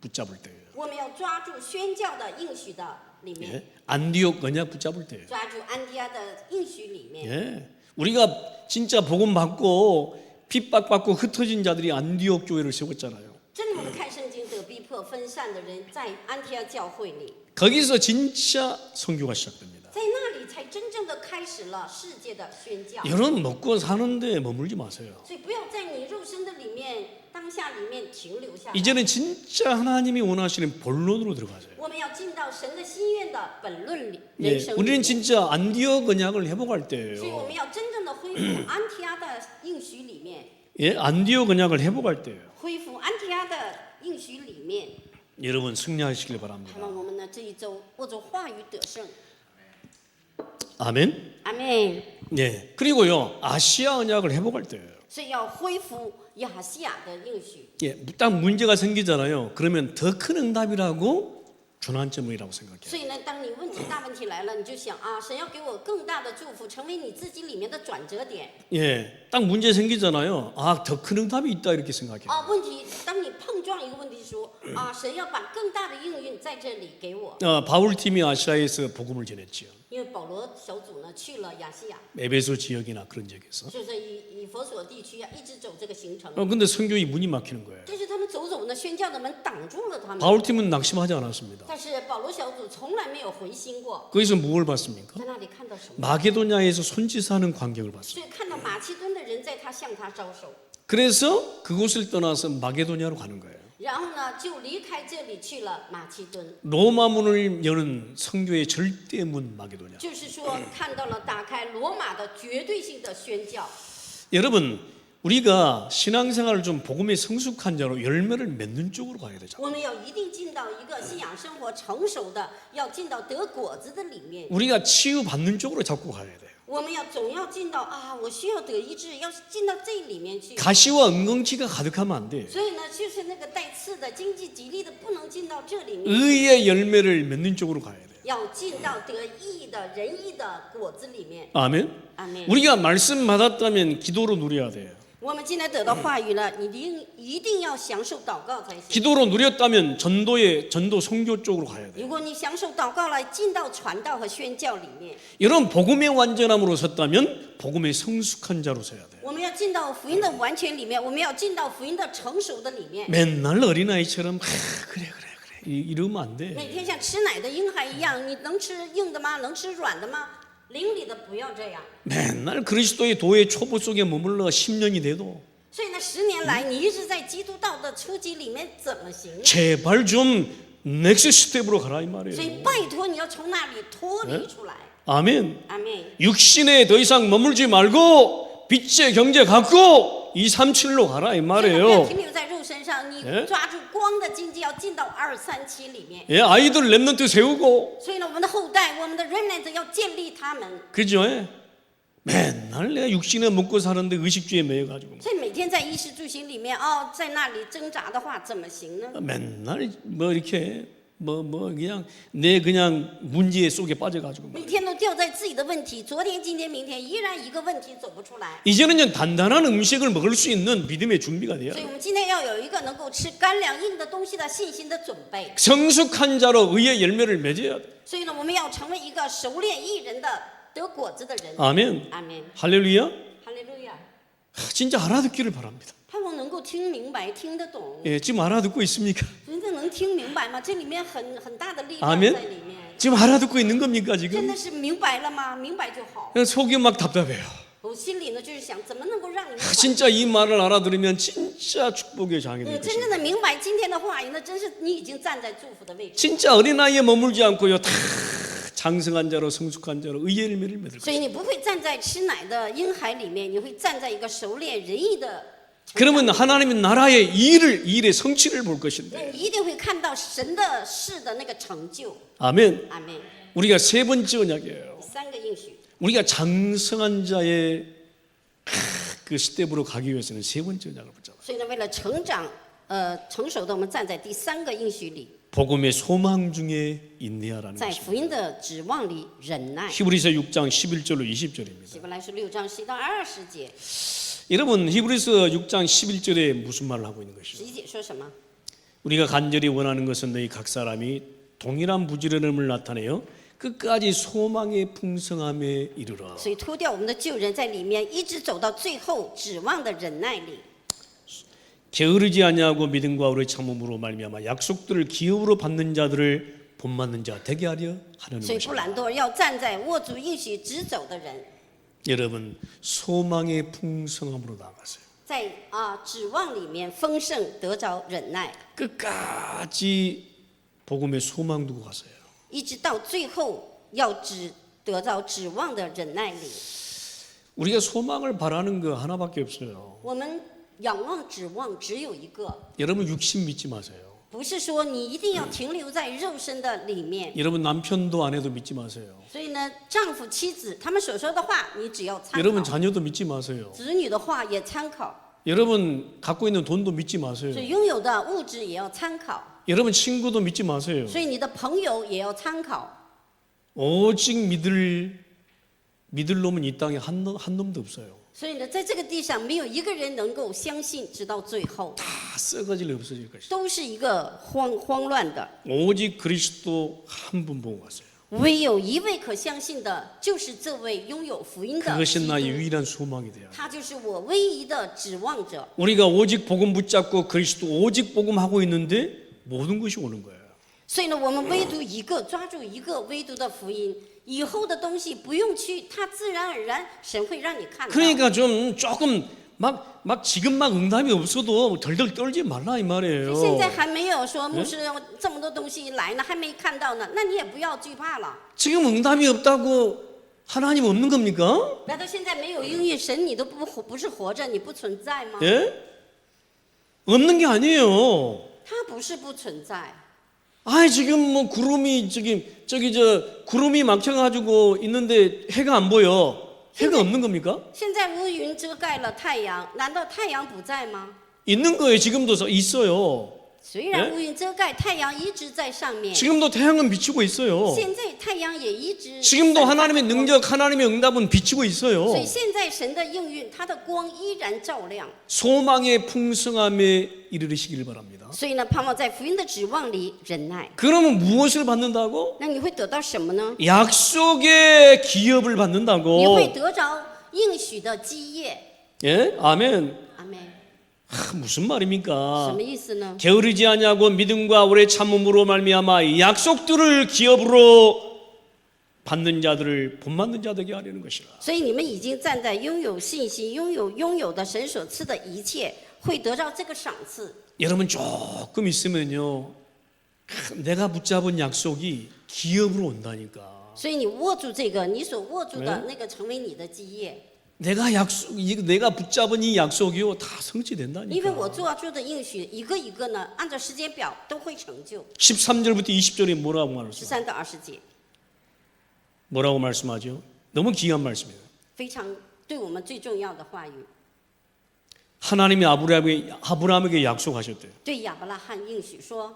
붙잡을 때예요. 我们要抓住宣教的应许的里面， 예? 안디옥 언약 붙잡을 때예요. 抓住安提阿的应许里面。 예. 우리가 진짜 복음 받고 핍박받고 흩어진 자들이 안디옥 교회를 세웠잖아요. 真的，我们看圣经得逼迫分散的人，在安提阿教会里， 거기서 진짜 선교가 시작됩니다. 在那里才真正的开始了世界的宣教。 여러분 먹고 사는데 머물지 마세요. 所以不要在你肉身的里面、当下里面停留下来。 이제는 진짜 하나님이 원하시는 본론으로 들어가세요. 我们要进到神的心愿的本论里， 예, 人生里 우리는 面。 진짜 안디옥 언약을 회복할 所以我 때예요. 们要真正的恢复安提阿的应许里面， 예, 안디옥 언약을 회복할 때예요. 恢复安提阿的应许里面。 여러분 승리하시길 盼 바랍니다. 望我们呢这一周握着话语得胜。 아멘. 阿妹， 예. 그리고요 아시아 언약을 회복할 때예요. 所以要恢复亚细亚的应许。 예, 딱 문제가 생기잖아요. 그러면 더 큰 응답이라고 전환점이라고 생각해요. 所以呢，当你大问题来了，你就想啊，神要给我更大的祝福，成为你自己里面的转折点。 예, 딱 문제 생기잖아요. 아, 더 큰 응답이 있다 이렇게 생각해요. 啊，问题，当你碰撞一个问题说啊，神要把更大的应允在这里给我。 바울 팀이 아시아에서 복음을 전했지요. 因为保罗小组呢去了亚细亚， 에베소 지역이나 그런 지역에서. 就是以佛所地区啊，一直走这个行程。 근데 선교의 문이 막히는 거예요. 但是他们走呢，宣教的门挡住了他们。 바울 팀은 낙심하지 않았습니다. 但是保罗小组从来没有回心过， 거기서 뭘 봤습니까? 在那里看到什么？ 마게도냐에서 손짓하는 광경을 봤어요. 所以看到马其顿的人在他向他招手， 그래서 그곳을 떠나서 마게도냐로 가는 거예요. 然后呢就离开这里去了马其顿。 로마 문을 여는 선교의 절대 문 마게도냐. 就是说，看到了打开罗马的绝对性的宣教。 여러분, 우리가 신앙생활을 좀 복음에 성숙한 자로 열매를 맺는 쪽으로 가야 되잖아요. 我们要一定进到一个信仰生活成熟的，要进到得果子的里面。 우리가 치유받는 쪽으로 자꾸 가야 돼요. 我们总要进到啊，我需要得医治，要进到这里面去。 가시와 은광치가 가득하면 안 돼. 所以呢，就是那个带刺的、经济吉利的，不能进到这里面， 의의 열매를 맺는 쪽으로 가야 돼요. 要进到得义的、仁义的果子里面。 아멘. 阿门。 우리가 말씀 받았다면 기도로 누려야 돼요. 我们今天得到话语了，你一定要享受祷告才行。 기도로 누렸다면 전도 선교 쪽으로 가야 돼요. 如果你享受祷告了，进到传道和宣教里面。 이런 복음의 완전함으로 섰다면 복음의 성숙한 자로 서야 돼요. 我们要进到福音的完全里面，我们要进到福音的成熟的里面。 맨날 어린아이처럼 그래 이러면 안 돼. 每天像吃奶的婴孩一样，你能吃硬的吗？能吃软的吗？灵里的不要这样。 맨날 그리스도의 도의 초보 속에 머물러 10년이 돼도 所以呢，10年来你一直在基督道的初级里面，怎么行？ 제발 좀 넥스트 스텝으로 가라 이 所 말이에요. 以拜托你要从那里脱离出来。 아멘. 阿妹， 육신에 더 이상 머물지 말고 빛의 경제 갖고 237로 가라 이 不要 말이에요. 停留在肉身上，你 예 抓住光的经济，要进到237里面。 예, 아이들 랩런트 세우고 所以呢，我们的后代，我们的 remnant 要建立他们。 그죠? 예? 맨날 내가 육신에 먹고 사는데 의식주의에 매여가지고 所以每天在衣食住行里面，哦，在那里挣扎的话，怎么行呢？ 맨날 뭐 이렇게 뭐 그냥 내 그냥 문제 속에 빠져가지고 每天都掉在自己的问题，昨天、今天、明天，依然一个问题走不出来。 이제는 단단한 음식을 먹을 수 있는 믿음의 준비가 돼요. 所以我们今天要有一个能够吃干粮硬的东西的信心的准备。 성숙한 자로 의의 열매를 맺어야 돼. 所以呢，我们要成为一个熟练艺人的得果子的人。 아멘. 阿门， 할렐루야. 哈利路亚！ 진짜 알아듣기를 바랍니다. 盼望能够听明白、听得懂。 예, 지금 알아듣고 있습니까? 真的能听明白吗？这里面很大的力量 아멘 在里面。 지금 알아듣고 있는 겁니까 真 지금? 的是明白了吗？明白就好。 속이 막 답답해요. 我心里呢就是想，怎么能够让你们缓 진짜 이 말을 알아들으면 진짜 축복의 장이 될 真 것입니다. 正的明白今天的话语，那真是你已经站在祝福的位置。 진짜 어린아이에 머물지 않고요, 다 장성한 자로 성숙한 자로 의의 열매를 맺을 所以你不会站在吃奶的婴孩里面，你会站在一个熟练仁义的。 그러면 하나님은 나라의 일의 성취를 볼 것인데. 你一定会看到神的事的那个成就。 아멘. 阿门。 우리가 세 번째 언약이에요. 三个应许， 우리가 장성한 자의 그 스텝으로 가기 위해서는 세 번째 언약을 붙잡아요. 所以呢，为了成长，成熟的，我们站在第三个应许里， 복음의 소망 중에 인내하라는 在 것입니다. 福音的指望里忍耐。 히브리서 6장 11절로 20절입니다. 希伯来书6章11到20节， 여러분 히브리서 6장 11절에 무슨 말을 하고 있는 것이죠? 11节说什么？ 우리가 간절히 원하는 것은 너희 각 사람이 동일한 부지런함을 나타내어 끝까지 소망의 풍성함에 이르라. 所以脱掉我们的旧人，在里面一直走到最后，指望的忍耐里。 게으르지 아니하고 믿음과 오래 참음으로 말미암아 약속들을 기업으로 받는 자들을 본받는 자 되게 하려 하는 所以不 것이다. 懒惰，要站在握住应许直走的人， 여러분 소망의 풍성함으로 나아가세요. 在指望里面丰盛得着忍耐， 끝까지 복음의 소망 두고 가세요. 一直到最后要得着指望的忍耐里。 우리가 소망을 바라는 거 하나밖에 없어요. 我们仰望指望只有一个， 여러분 육신 믿지 마세요. 不是说你一定要停留在肉身的里面。 여러분 남편도 아내도 믿지 마세요. 所以呢，丈夫妻子他们所说的话，你只要参 여러분 考； 자녀도 믿지 마세요. 子女的话也参考， 여러분 갖고 있는 돈도 믿지 마세요. 所以拥有的物质也要参考， 여러분 친구도 믿지 마세요. 所以你的朋友也要参考。 오직 믿을 놈은 이 땅에 한 놈도 없어요. 所以呢，在这个地上没有一个人能够相信直到最后， 다 썩어질 없어질 것이다. 都是一个慌乱的。 오직 그리스도 한 분 보고 갔어요. 唯有一位可相信的，就是这位拥有福音的 그것이 基 나의 督， 유일한 소망이 돼요. 他就是我唯一的指望者。 우리가 오직 복음 붙잡고 그리스도 오직 복음 하고 있는데 모든 것이 오는 거예요. 所以呢，我们唯独一个抓住一个唯独的福音，以后的东西不用去，它自然而然神会让你看到。 그러니까 좀 조금 막 지금 막 응답이 없어도 덜덜 떨지 말라 이 말이에요. 现在还没有说牧师这么多东西来呢，还没看到呢，那你也不要惧怕了。 지금 응답이 없다고 하나님 없는 겁니까? 难道现在没有应允神，你都不是活着，你不存在吗？ 예? 없는 게 아니에요. 他不是不存在。 아이 지금 뭐 구름이 저기 구름이 막혀가지고 있는데 해가 안 보여. 해가 없는 겁니까? 现在乌云遮盖了太阳，难道太阳不在吗？ 있는 거예요. 지금도 있어요. 虽然乌云遮盖，太阳一直在上面。 지금도 태양은 비치고 있어요. 现在太阳也一直。 지금도 하나님의 능력, 하나님의 응답은 비치고 있어요. 所以现在神的应允，它的光依然照亮。 소망의 풍성함에 이르시길 바랍니다. 所以呢，盼望在福音的指望里忍耐。 그러면 무엇을 받는다고? 那你会得到什么呢？ 약속의 기업을 你会 받는다고. 得着应许的基业。 예? 아멘. 阿妹， 무슨 什 말입니까? 么意思呢？ 게으르지 아니하고 믿음과 오래 참음으로 말미암아 약속들을 기업으로 받는 자들을 본받는 자 되게 하려는 것이라. 所以你们已经站在拥有信心、拥有的神所赐的一切，会得到这个赏赐。 여러분 조금 있으면요, 내가 붙잡은 약속이 기업으로 온다니까. 所以你握住这个，你所握住的那个成为你的基业。 내가 붙잡은 이 약속이요 다 因为 성취된다니까. 我做的应许，一个一个呢，按照时间表都会成就。 13절부터 20절에 뭐라고 말씀하세요? 13到20节， 뭐라고 말씀하죠? 너무 귀한 말씀이에요. 非常对我们最重要的话语。 하나님이 아브라함에게 약속하셨대요. 对亚伯拉罕应许说，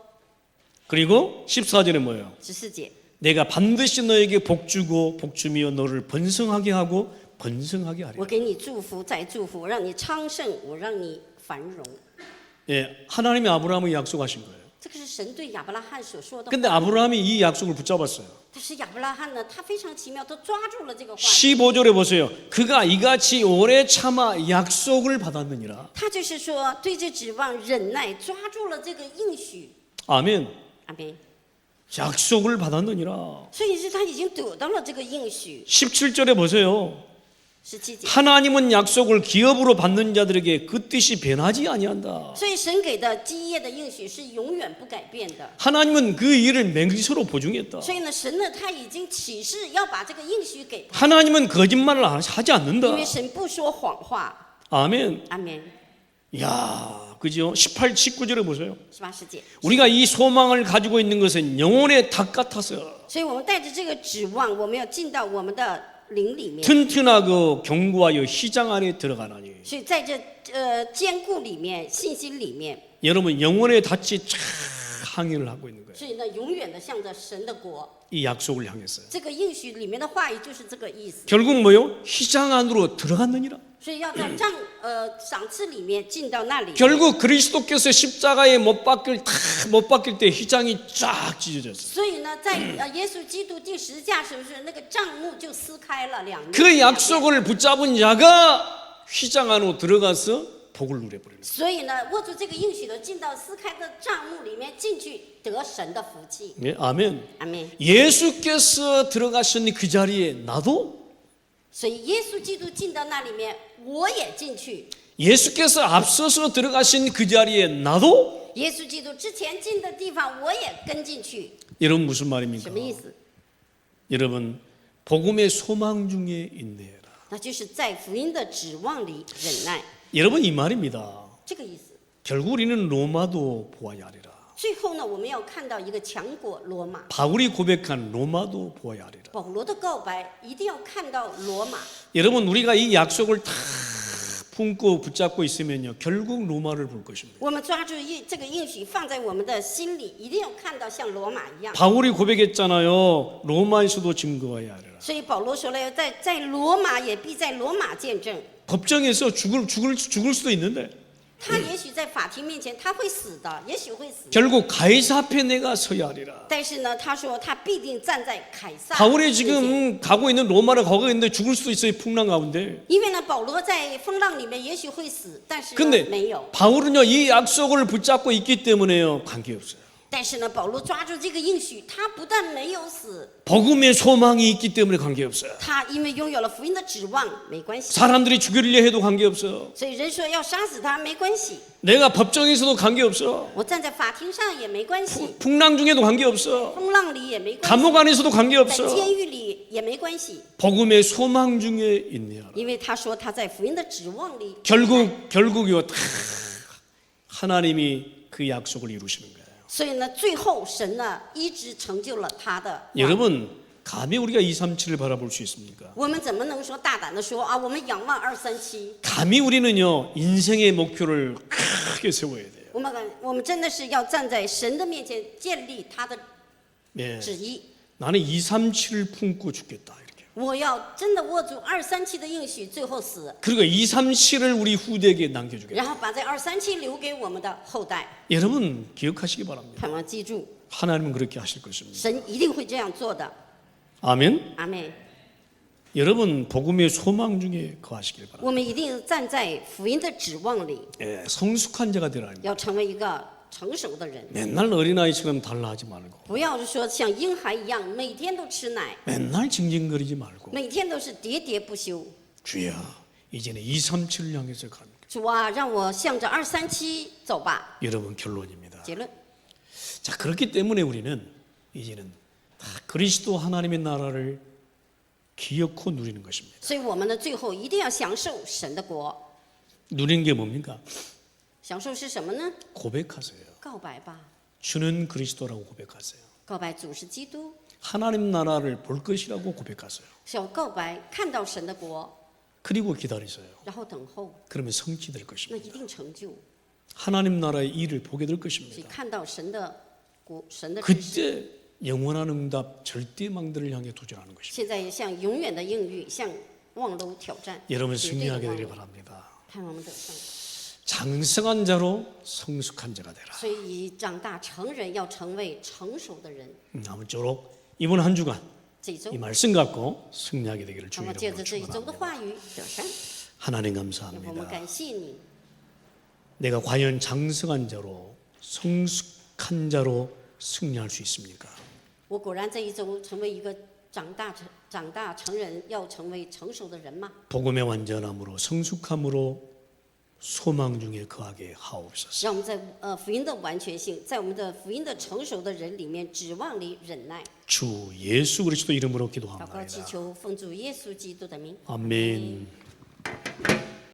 그리고 14절에 뭐예요? 14节， 내가 반드시 너에게 복주고 복주며 너를 번성하게 하고 번성하게 하리라. 我给你祝福再祝福，让你昌盛，我让你繁荣。 예, 하나님이 아브라함에게 약속하신 거예요. 这个是神对亚伯拉罕所说的话。 근데 아브라함이 이 약속을 붙잡았어요. 但是亚伯拉罕呢，他非常奇妙，他抓住了这个话语。 15절에 보세요. 그가 이같이 오래 참아 약속을 받았느니라. 他就是说，对这指望忍耐，抓住了这个应许。 아멘. 阿门。 약속을 받았느니라. 所以是他已经得到了这个应许。 17절에 보세요. 17节。 하나님은 약속을 기업으로 받는 자들에게 그 뜻이 변하지 아니한다. 所以神给的基业的应许是永远不改变的。 하나님은 그 일을 맹세로 보증했다. 所以呢，神呢他已经启示要把这个应许给他， 하나님은 거짓말을 하지 않는다. 因为神不说谎话。 아멘. 阿门。 야, 그죠? 18, 19절에 보세요. 18、19节。 우리가 이 소망을 가지고 있는 것은 영혼의 닭 같아서 所以我们带着这个指望，我们要进到我们的灵里面。 튼튼하고 견고하여 희장 안에 들어가나니. 所以在这坚固里面、信心里面， 여러분 영혼의 닭이 쫙 항해를 하고 있는 거예요. 所以呢，永远的向着神的国。 이 약속을 향했어요. 这个应许里面的话语就是这个意思。 결국 뭐요? 희장 안으로 들어갔느니라. 所以要在赏赐里面进到那里。 결국 그리스도께서 십자가에 못 박힐 때 희장이 쫙 찢어졌어요. 所以呢，在耶稣基督钉十字架是不是那个帐幕就撕开了两面？ 그 약속을 붙잡은 자가 휘장 안으로 들어가서 복을 누려버리는 거예요. 所以呢，握住这个应许的，进到撕开的帐幕里面进去得神的福气。 네, 아멘. 阿门。 예수께서 들어가신 그 자리에 나도 所以耶稣基督进到那里面，我也进去。 예수께서 앞서서 들어가신 그 자리에 나도 耶稣基督之前进的地方，我也跟进去。 여러분 무슨 말입니까? 什么意思？ 여러분 복음의 소망 중에 인내해라. 那就是在福音的指望里忍耐， 여러분 이 말입니다. 这个意思。 결국 우리는 로마도 보아야 하리라. 最后呢，我们要看到一个强国罗马。 바울이 고백한 로마도 보아야 하리라. 保罗的告白一定要看到罗马。 여러분 우리가 이 약속을 다 품고 붙잡고 있으면요 결국 로마를 볼 것입니다. 我们抓住这个应许放在我们的心里，一定要看到像罗马一样。 바울이 고백했잖아요. 로마에서도 증거해야 하리라. 所以保罗说了，在罗马也必在罗马见证。 법정에서 죽을 수도 있는데 他也许在法庭面前他会死的，也许会死。 결국 가이사 앞에 내가 서야 하리라. 但是呢，他说他必定站在凯撒。 바울이 지금 가고 있는 로마를 가고 있는데 죽을 수도 있어요. 풍랑 가운데. 因为呢，保罗在风浪里面也许会死，但是 근데 呢没有。 바울은요 이 약속을 붙잡고 있기 때문에요 관계없어요. 但是呢，保罗抓住这个应许，他不但没有死， 복음의 소망이 있기 때문에 관계없어요. 他因为拥有了福音的指望，没关系。 사람들이 죽이려 해도 관계없어요. 所以人说要杀死他没关系， 내가 법정에서도 관계없어. 我站在法庭上也没关系， 풍랑 중에도 관계없어. 风浪里也没关系， 감옥 안에서도 在 관계없어. 监狱里也没关系， 복음의 소망 중에 인내하라. 因为他说他在福音的指望里。 결국요 다 하나님이 그 약속을 이루시는 거예요. 所以呢，最后神呢一直成就了他的。 여러분 감히 우리가 237을 바라볼 수 있습니까? 我们怎么能说大胆的说啊？我们仰望237， 감히 우리는요 인생의 목표를 크게 세워야 돼요. 我们真的是要站在神的面前建立他的 네. 旨意。 나는 237을 품고 죽겠다 이렇게. 我要真的握住237的应许，最后死， 그리고 237을 우리 후대에게 남겨주겠다. 然后把这237留给我们的后代。 여러분 기억하시기 바랍니다. 盼望记住， 하나님은 그렇게 하실 것입니다. 神一定会这样做的。 아멘. 阿妹， 여러분 복음의 소망 중에 거하시길 바랍니다. 我们一定站在福音的指望里， 예, 성숙한 자가 되라. 要成为一个成熟的人， 맨날 어린아이처럼 달라하지 말고 不要是说像婴孩一样每天都吃奶， 맨날 징징거리지 말고 每天都是喋喋不休。 주여 이제는 237을 향해서 갑니다. 主啊，让我向着237走吧。 여러분 결론입니다. 结论。 자 그렇기 때문에 우리는 이제는 다 그리스도 하나님의 나라를 기억코 누리는 것입니다. 所以我们呢，最后一定要享受神的国。 누리는 게 뭡니까? 享受是什么呢？ 고백하세요. 告白吧， 주는 그리스도라고 고백하세요. 告白主是基督， 하나님 나라를 볼 것이라고 고백하세요. 是要告白看到神的国， 그리고 기다리세요. 然后等候， 그러면 성취될 那 것입니다. 一定成就。 하나님 나라의 일을 보게 될 所以 것입니다. 看到神的国，神的知识。 그때 영원한 응답 절대망들을 향해 도전하는 것입니다. 现在也向永远的应允，向望楼挑战。 여러분 绝对的 승리하게 望 되길 楼 바랍니다. 盼望我们得胜。 장성한 자로 성숙한 자가 되라. 所以长大成人要成为成熟的人。 아무쪼록 이번 한 주간 这一周 이 ， 말씀 갖고 승리하게 되기를 那么 주의 借 이름으로 着这一周的 축원합니다. 话语得胜， 하나님 然后我们 감사합니다. 感谢你。 내가 과연 장성한 자로 성숙한 자로 승리할 수 있습니까? 我果然这一周成为一个长大成人要成为成熟的人吗？ 복음의 완전함으로 성숙함으로 소망 중에 거하게 하옵소서. 让我们在福音的完全性，在我们的福音的成熟的人里面，指望里忍耐。 주 예수 그리스도 이름으로 祷告祈 기도합니다. 求，奉主耶稣基督的名。 아멘.